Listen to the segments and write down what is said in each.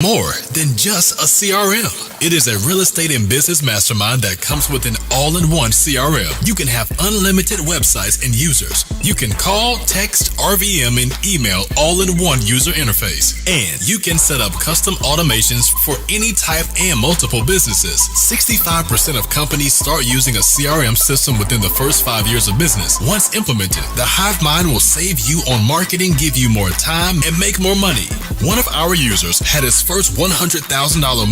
More than just a CRM. It is a real estate and business mastermind that comes with an all-in-one CRM. You can have unlimited websites and users. You can call, text, RVM, and email all in one user interface. And you can set up custom automations for any type and multiple businesses. 65% of companies start using a CRM system within the first 5 years of business. Once implemented, the Hive Mind will save you on marketing, give you more time, and make more money. One of our users had his first $100,000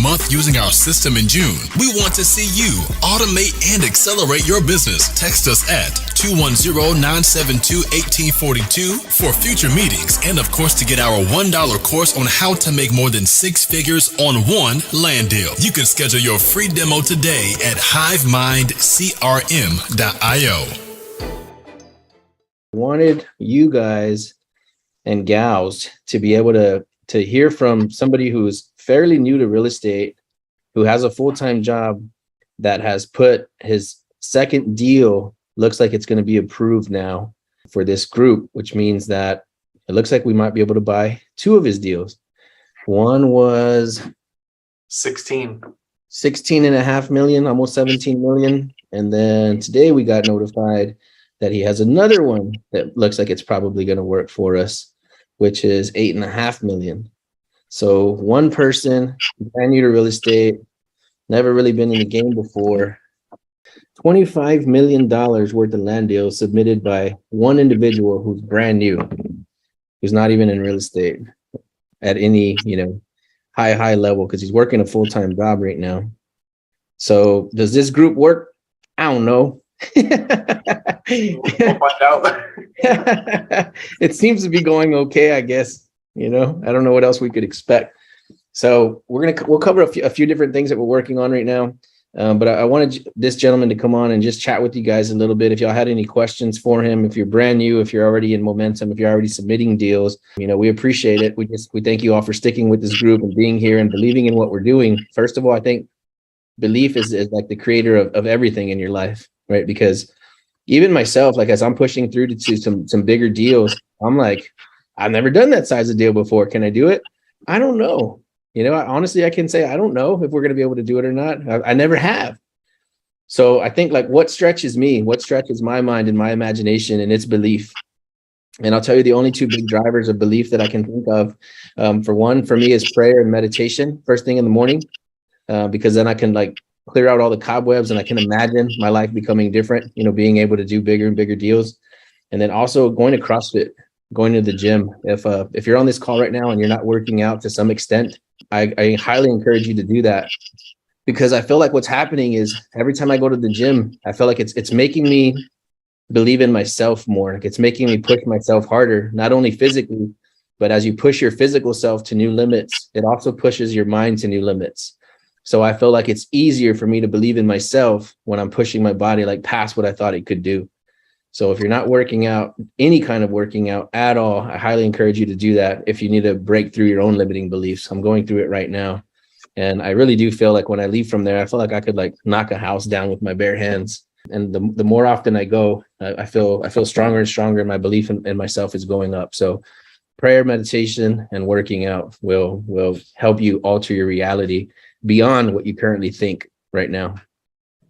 month using our system in June. We want to see you automate and accelerate your business. Text us at 210-972-1842 for future meetings, and of course to get our $1 course on how to make more than 6 figures on one land deal. You can schedule your free demo today at hivemindcrm.io. Wanted you guys and gals to be able to hear from somebody who's fairly new to real estate, who has a full-time job, that has put his second deal, looks like it's going to be approved now for this group, which means that it looks like we might be able to buy 2 of his deals. One was 16.5 million, almost 17 million. And then today we got notified that he has another one that looks like it's probably going to work for us, which is 8.5 million. So one person, brand new to real estate, never really been in the game before. $25 million worth of land deals submitted by one individual who's brand new, who's not even in real estate at any, high level, because he's working a full-time job right now. So does this group work? I don't know. We'll find out. It seems to be going okay, I guess. I don't know what else we could expect. So we'll cover a few different things that we're working on right now. But I wanted this gentleman to come on and just chat with you guys a little bit. If y'all had any questions for him, if you're brand new, if you're already in momentum, if you're already submitting deals, we appreciate it. We thank you all for sticking with this group and being here and believing in what we're doing. First of all, I think belief is like the creator of everything in your life, right? Because even myself, like as I'm pushing through to some bigger deals, I'm like, I've never done that size of deal before. Can I do it? I don't know. Honestly, I can say, I don't know if we're going to be able to do it or not. I never have. So I think like what stretches my mind and my imagination, and it's belief. And I'll tell you the only 2 big drivers of belief that I can think of. For me is prayer and meditation first thing in the morning, because then I can like clear out all the cobwebs and I can imagine my life becoming different, being able to do bigger and bigger deals. And then also going to CrossFit, going to the gym. If you're on this call right now and you're not working out to some extent, I highly encourage you to do that, because I feel like what's happening is every time I go to the gym, I feel like it's making me believe in myself more. Like it's making me push myself harder, not only physically, but as you push your physical self to new limits, it also pushes your mind to new limits. So I feel like it's easier for me to believe in myself when I'm pushing my body like past what I thought it could do. So if you're not working out, any kind of working out at all, I highly encourage you to do that if you need to break through your own limiting beliefs. I'm going through it right now. And I really do feel like when I leave from there, I feel like I could like knock a house down with my bare hands. And the more often I go, I feel stronger and stronger, and my belief in myself is going up. So prayer, meditation, and working out will help you alter your reality beyond what you currently think right now.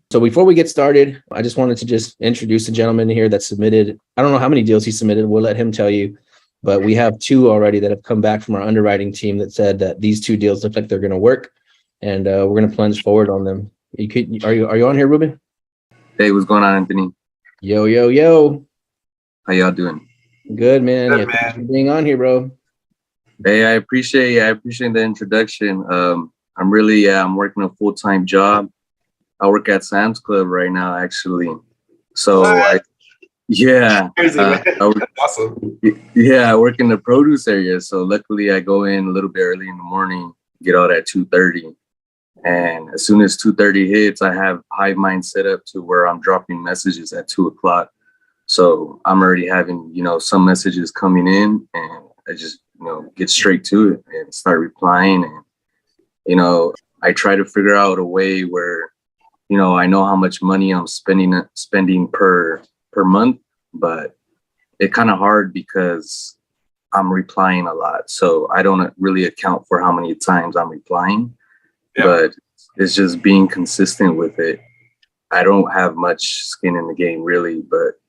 So before we get started, I just wanted to just introduce a gentleman here that submitted, I don't know how many deals he submitted, we'll let him tell you, but we have 2 already that have come back from our underwriting team that said that these 2 deals look like they're going to work, and we're going to plunge forward on them. Are you on here, Ruben? Hey, what's going on, Anthony? Yo. How y'all doing? Good, man. Thanks for being on here, bro. Hey, I appreciate the introduction. I'm working a full-time job. I work at Sam's Club right now, actually. So, awesome. I work in the produce area. So luckily, I go in a little bit early in the morning, get out at 2:30. And as soon as 2:30 hits, I have Hive Mind set up to where I'm dropping messages at 2 o'clock. So I'm already having, some messages coming in, and I just, get straight to it and start replying. And, I try to figure out a way where, I know how much money I'm spending per month, but it's kind of hard because I'm replying a lot. So I don't really account for how many times I'm replying, but it's just being consistent with it. I don't have much skin in the game really, but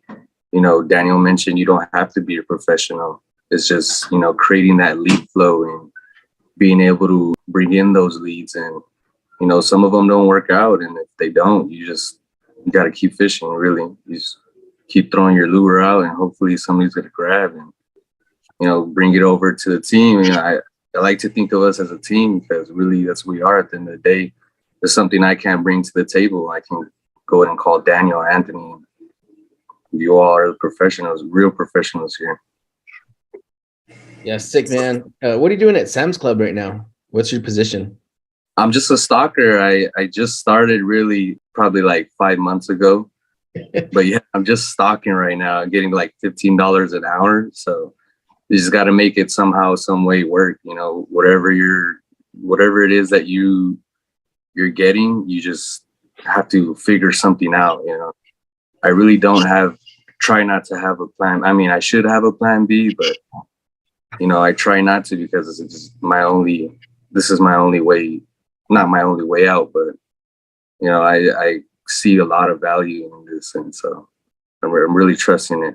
Daniel mentioned you don't have to be a professional. It's just, creating that lead flow and being able to bring in those leads. And, some of them don't work out. And if they don't, you got to keep fishing, really. You just keep throwing your lure out and hopefully somebody's going to grab and, bring it over to the team. I like to think of us as a team because really that's what we are at the end of the day. There's something I can't bring to the table. I can go ahead and call Daniel, Anthony. You all are the professionals, real professionals here. Yeah, sick, man. What are you doing at Sam's Club right now? What's your position? I'm just a stalker. I just started really probably like 5 months ago. But yeah, I'm just stalking right now, getting like $15 an hour. So you just got to make it somehow, some way work. Whatever it is that you're getting, you just have to figure something out. I really try not to have a plan. I mean, I should have a plan B, but I try not to because this is my only way, not my only way out, but I see a lot of value in this, and so I'm really trusting it.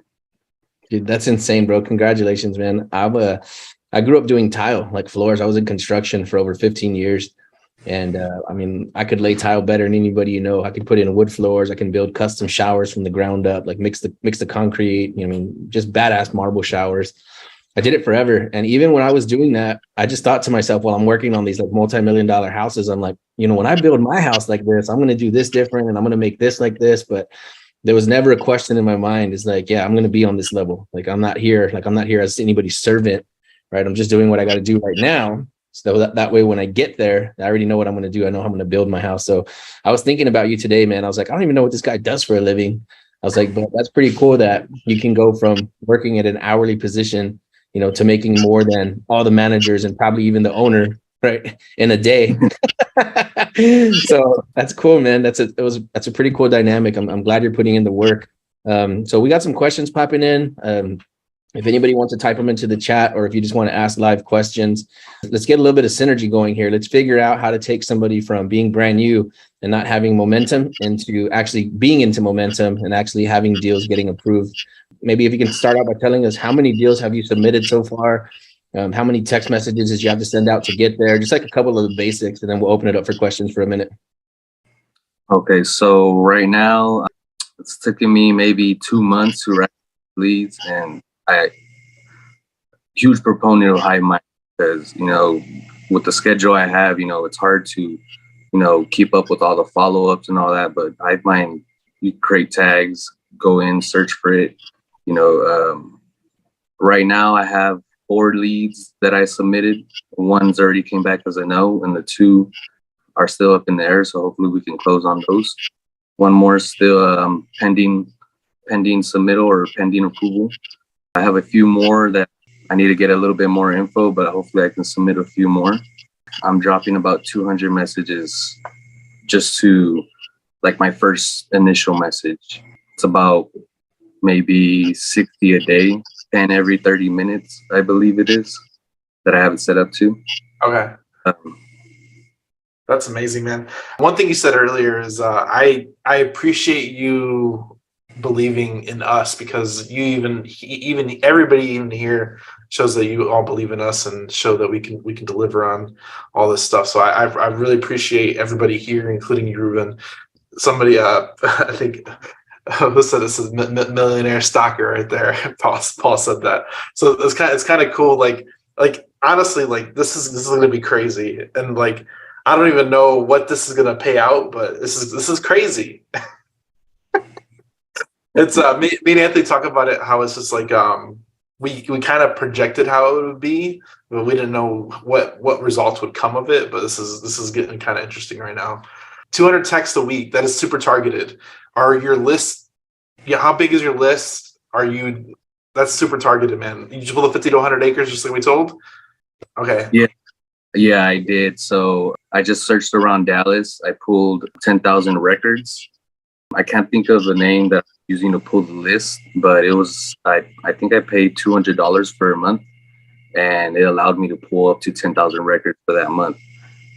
Dude, that's insane, bro. Congratulations, man. I grew up doing tile, like floors. I was in construction for over 15 years. And I mean, I could lay tile better than anybody, I could put in wood floors. I can build custom showers from the ground up, like mix the concrete, just badass marble showers. I did it forever. And even when I was doing that, I just thought to myself, while I'm working on these like multi-million-dollar houses, I'm like, when I build my house like this, I'm going to do this different and I'm going to make this like this. But there was never a question in my mind. It's like, yeah, I'm going to be on this level. Like, I'm not here as anybody's servant, right? I'm just doing what I got to do right now. So that way, when I get there, I already know what I'm going to do. I know how I'm going to build my house. So I was thinking about you today, man. I was like, I don't even know what this guy does for a living. I was like, but that's pretty cool that you can go from working at an hourly position, to making more than all the managers and probably even the owner, right, in a day. So that's cool, man. That's a pretty cool dynamic. I'm glad you're putting in the work. So we got some questions popping in. If anybody wants to type them into the chat, or if you just want to ask live questions, let's get a little bit of synergy going here. Let's figure out how to take somebody from being brand new and not having momentum into actually being into momentum and actually having deals getting approved. Maybe if you can start out by telling us, how many deals have you submitted so far? How many text messages did you have to send out to get there? Just like a couple of the basics, and then we'll open it up for questions for a minute. Okay, so right now it's taking me maybe 2 months to write leads, and I huge proponent of high mind because with the schedule I have, it's hard to keep up with all the follow-ups and all that. But I find you create tags, go in, search for it. Right now I have 4 leads that I submitted. One's already came back as a no, and the 2 are still up in the air. So hopefully we can close on those. One more is still pending submittal or pending approval. I have a few more that I need to get a little bit more info, but hopefully I can submit a few more. I'm dropping about 200 messages just to like my first initial message. It's about maybe 60 a day, 10 every 30 minutes, I believe it is, that I have it set up to. Okay. That's amazing, man. One thing you said earlier is I appreciate you believing in us, because you even everybody even here shows that you all believe in us and show that we can deliver on all this stuff. So I really appreciate everybody here, including you, Ruben. Somebody I think who said this is millionaire stalker right there. Paul said that. So it's kind of cool. Like honestly, like this is going to be crazy, and like I don't even know what this is going to pay out, but this is crazy. It's me and Anthony talk about it, how it's just like we kind of projected how it would be, but we didn't know what results would come of it. But this is getting kind of interesting right now. 200 texts a week, that is super targeted. Are your lists? Yeah, how big is your list? That's super targeted, man. You just pull the 50 to 100 acres, just like we told. Okay. Yeah, I did. So I just searched around Dallas. I pulled 10,000 records. I can't think of the name that I'm using to pull the list, but it was I think I paid $200 for a month, and it allowed me to pull up to 10,000 records for that month.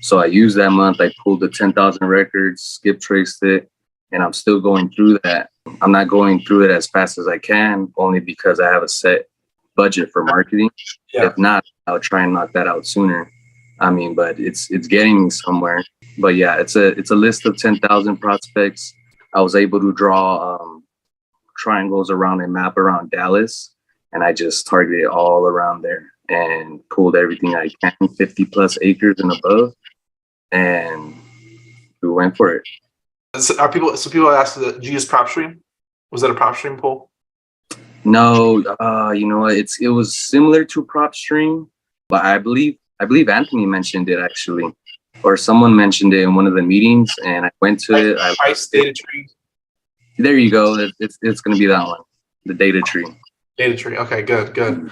So I used that month. I pulled the 10,000 records, skip traced it, and I'm still going through that. I'm not going through it as fast as I can, only because I have a set budget for marketing. Yeah. If not, I'll try and knock that out sooner. I mean, but it's getting me somewhere. But yeah, it's a list of 10,000 prospects. I was able to draw triangles around a map around Dallas, and I just targeted all around there and pulled everything I can, 50 plus acres and above, and we went for it. So people ask, did you use PropStream? Was that a PropStream poll? No, you know what? It was similar to PropStream, but I believe Anthony mentioned it actually, or someone mentioned it in one of the meetings, and I went to it. Price data tree. There you go. It's going to be that one, the data tree. Data tree. Okay, good.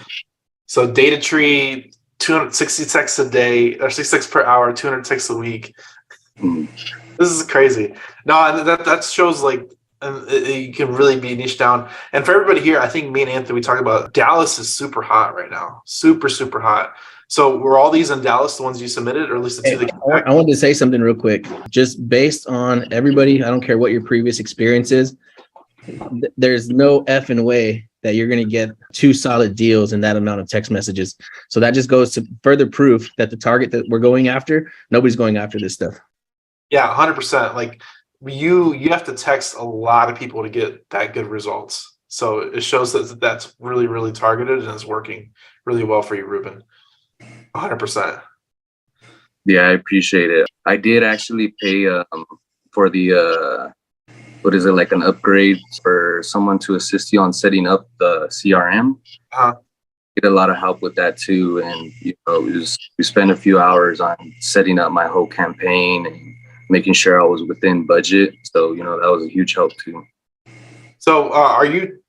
So data tree, 260 texts a day, or 60 texts per hour, 200 texts a week. This is crazy. No, and that shows like you can really be niche down. And for everybody here, I think me and Anthony, we talked about Dallas is super hot right now. Super, super hot. So were all these in Dallas, the ones you submitted, or at least the two that came back? I wanted to say something real quick. Just based on everybody, I don't care what your previous experience is, there's no effing way that you're going to get 2 solid deals in that amount of text messages. So that just goes to further proof that the target that we're going after, nobody's going after this stuff. Yeah, 100%. Like you have to text a lot of people to get that good results. So it shows that that's really, really targeted and it's working really well for you, Ruben. 100%. Yeah, I appreciate it. I did actually pay for the what is it, like an upgrade for someone to assist you on setting up the CRM. Get a lot of help with that too, and we spent a few hours on setting up my whole campaign and making sure I was within budget. So that was a huge help too. So are you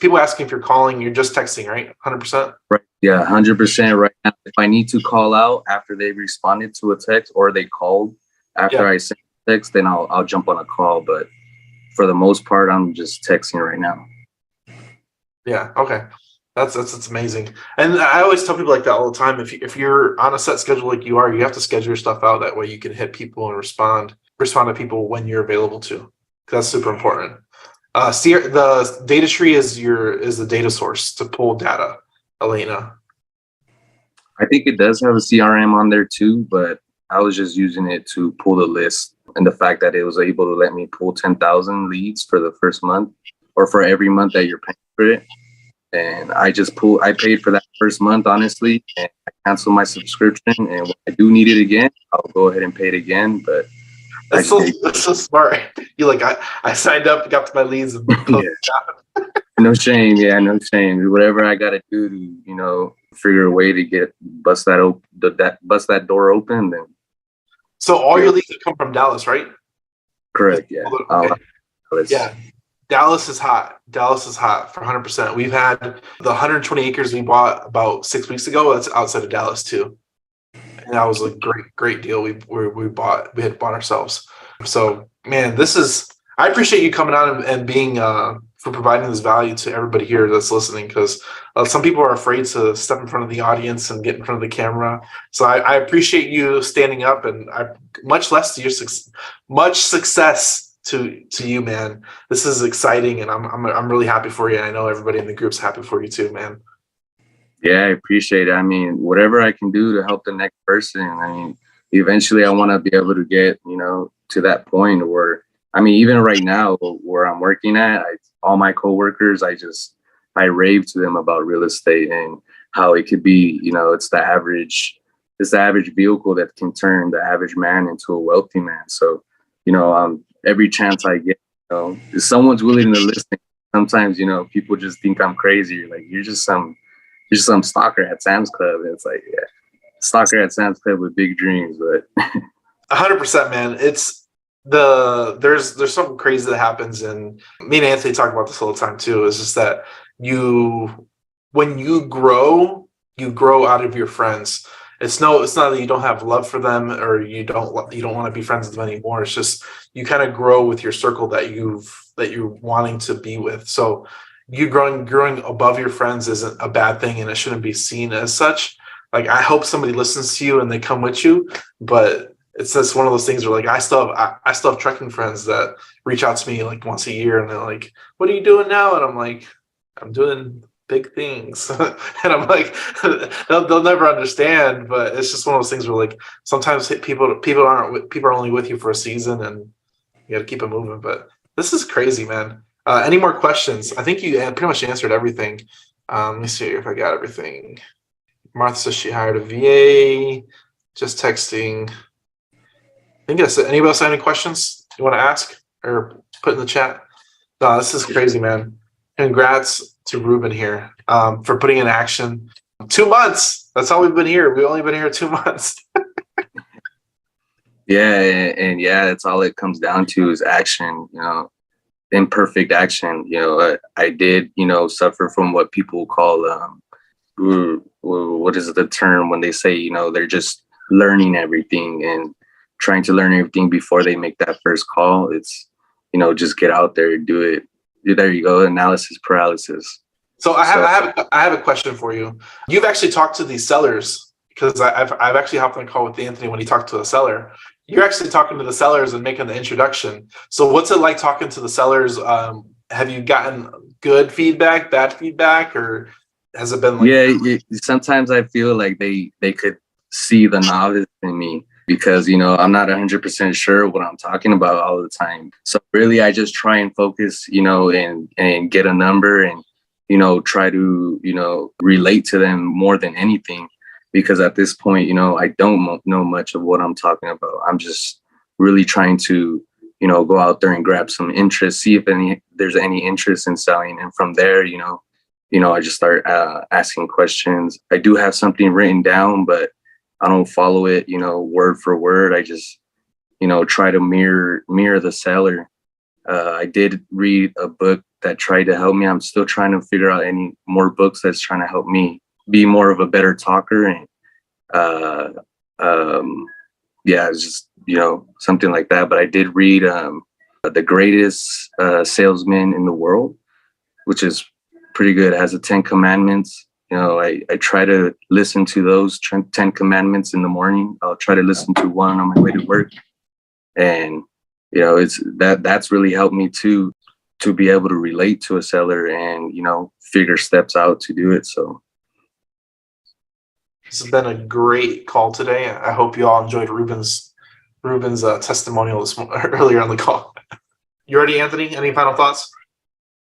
people asking if you're calling, you're just texting, right? 100%? Right. Yeah, 100% right now. If I need to call out after they responded to a text or they called after I sent a text, then I'll jump on a call. But for the most part, I'm just texting right now. Yeah. Okay. That's amazing. And I always tell people like that all the time. If you're on a set schedule like you are, you have to schedule your stuff out. That way you can hit people and respond to people when you're available to. That's super important. The data tree is the data source to pull data, Elena. I think it does have a CRM on there too, but I was just using it to pull the list, and the fact that it was able to let me pull 10,000 leads for the first month, or for every month that you're paying for it. And I paid for that first month, honestly, and I canceled my subscription. And when I do need it again, I'll go ahead and pay it again. But that's so smart. You I signed up, got to my leads, and no shame. Yeah, no shame. Whatever I got to do to, figure a way to bust that door open. Then. So all your leads have come from Dallas, right? Correct. Yeah. Okay. Yeah. Dallas is hot. Dallas is hot for 100%. We've had the 120 acres we bought about 6 weeks ago. That's outside of Dallas too. And that was a great deal. We had bought ourselves. So man, I appreciate you coming on and being for providing this value to everybody here that's listening, because some people are afraid to step in front of the audience and get in front of the camera. So I appreciate you standing up, and much success to you, man. This is exciting, and I'm really happy for you. And I know everybody in the group's happy for you too, man. Yeah, I appreciate it. I mean, whatever I can do to help the next person. I mean, eventually I want to be able to get, to that point where, even right now where I'm working at, all my coworkers, I rave to them about real estate and how it could be, it's the average vehicle that can turn the average man into a wealthy man. So, every chance I get, if someone's willing to listen, sometimes, people just think I'm crazy. Like, you're just some stalker at Sam's Club. And it's like, yeah, stalker at Sam's Club with big dreams, but 100%, man. It's there's something crazy that happens, and me and Anthony talk about this all the time too. Is just that when you grow out of your friends. It's not that you don't have love for them or you don't want to be friends with them anymore. It's just you kind of grow with your circle that you're wanting to be with. So you growing above your friends isn't a bad thing, and it shouldn't be seen as such. Like, I hope somebody listens to you and they come with you, but it's just one of those things where, like, I still have trucking friends that reach out to me like once a year, and they're like, "What are you doing now?" And I'm like, "I'm doing big things." And I'm like, they'll never understand, but it's just one of those things where, like, sometimes people are only with you for a season, and you got to keep it moving. But this is crazy, man. Any more questions? I think you pretty much answered everything. Let me see if I got everything. Martha says she hired a VA. Just texting. I think that's it. Anybody else have any questions you want to ask or put in the chat? No, this is crazy, man. Congrats to Ruben here for putting in action. 2 months. That's all we've been here. We've only been here 2 months. Yeah, and yeah, that's all it comes down to is action, imperfect action. I did, suffer from what people call, what is the term when they say, they're just learning everything and trying to learn everything before they make that first call. It's, just get out there and do it. There you go. Analysis paralysis. So I have a question for you. You've actually talked to these sellers, because I've actually hopped on a call with Anthony when he talked to a seller. You're actually talking to the sellers and making the introduction. So what's it like talking to the sellers? Have you gotten good feedback, bad feedback, or has it been like? Yeah, sometimes I feel like they could see the novice in me, because, I'm not 100% sure what I'm talking about all the time. So really, I just try and focus, and get a number and, try to, relate to them more than anything. Because at this point, I don't know much of what I'm talking about. I'm just really trying to, go out there and grab some interest, see if there's any interest in selling. And from there, I just start asking questions. I do have something written down, but I don't follow it, word for word. I just, try to mirror the seller. I did read a book that tried to help me. I'm still trying to figure out any more books that's trying to help me be more of a better talker. And it's just, something like that. But I did read The Greatest Salesman in the World, which is pretty good. It has the 10 Commandments. I try to listen to those 10 Commandments in the morning. I'll try to listen to one on my way to work. And, it's that's really helped me to be able to relate to a seller and, figure steps out to do it. So this has been a great call today. I hope you all enjoyed Ruben's testimonial earlier on the call. You ready, Anthony? Any final thoughts?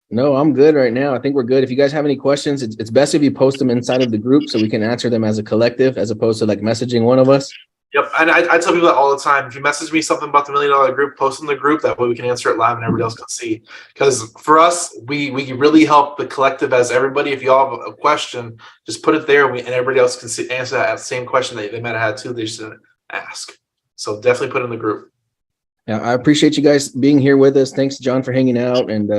No, I'm good right now. I think we're good. If you guys have any questions, it's best if you post them inside of the group so we can answer them as a collective, as opposed to like messaging one of us. Yep. And I tell people that all the time. If you message me something about the $1 Million Group, post in the group. That way we can answer it live and everybody else can see. Because for us, we really help the collective as everybody. If you all have a question, just put it there and everybody else can answer that same question that they might have had too. They just didn't ask. So definitely put it in the group. Yeah, I appreciate you guys being here with us. Thanks, John, for hanging out and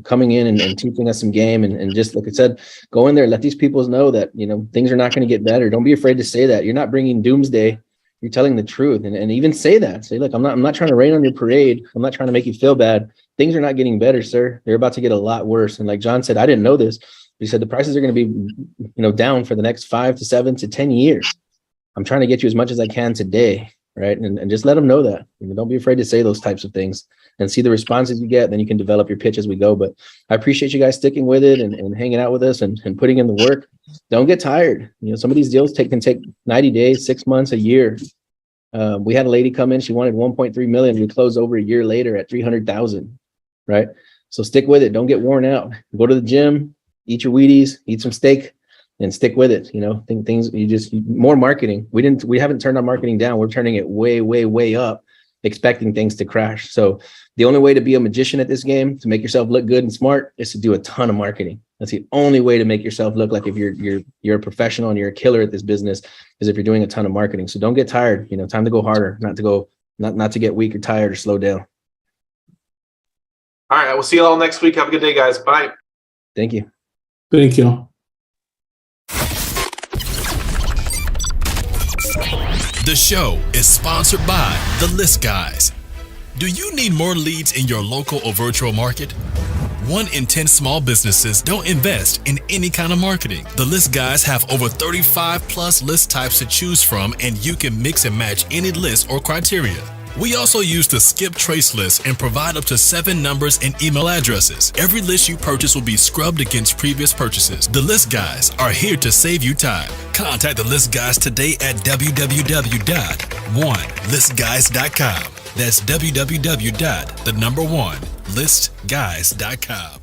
coming in and teaching us some game. And just like I said, go in there, let these people know that, things are not going to get better. Don't be afraid to say that. You're not bringing doomsday. You're telling the truth. And even say that. Say, look, I'm not trying to rain on your parade. I'm not trying to make you feel bad. Things are not getting better, sir. They're about to get a lot worse. And like John said, I didn't know this. He said the prices are going to be, down for the next 5 to 7 to 10 years. I'm trying to get you as much as I can today. Right. And just let them know that. Don't be afraid to say those types of things and see the responses you get. Then you can develop your pitch as we go. But I appreciate you guys sticking with it and hanging out with us and putting in the work. Don't get tired. Some of these deals can take 90 days, 6 months, a year. We had a lady come in. She wanted 1.3 million. We closed over a year later at 300,000. Right. So stick with it. Don't get worn out. Go to the gym, eat your Wheaties, eat some steak. And stick with it. Things more marketing. We haven't turned our marketing down. We're turning it way, way, way up, expecting things to crash. So the only way to be a magician at this game, to make yourself look good and smart, is to do a ton of marketing. That's the only way to make yourself look like if you're a professional and you're a killer at this business, is if you're doing a ton of marketing. So don't get tired. Time to go harder, not to get weak or tired or slow down. All right. We'll see you all next week. Have a good day, guys. Bye. Thank you. Thank you. The show is sponsored by The List Guys. Do you need more leads in your local or virtual market? 1 in 10 small businesses don't invest in any kind of marketing. The List Guys have over 35 plus list types to choose from, and you can mix and match any list or criteria. We also use the skip trace list and provide up to 7 numbers and email addresses. Every list you purchase will be scrubbed against previous purchases. The List Guys are here to save you time. Contact the List Guys today at www.onelistguys.com. That's www.1listguys.com.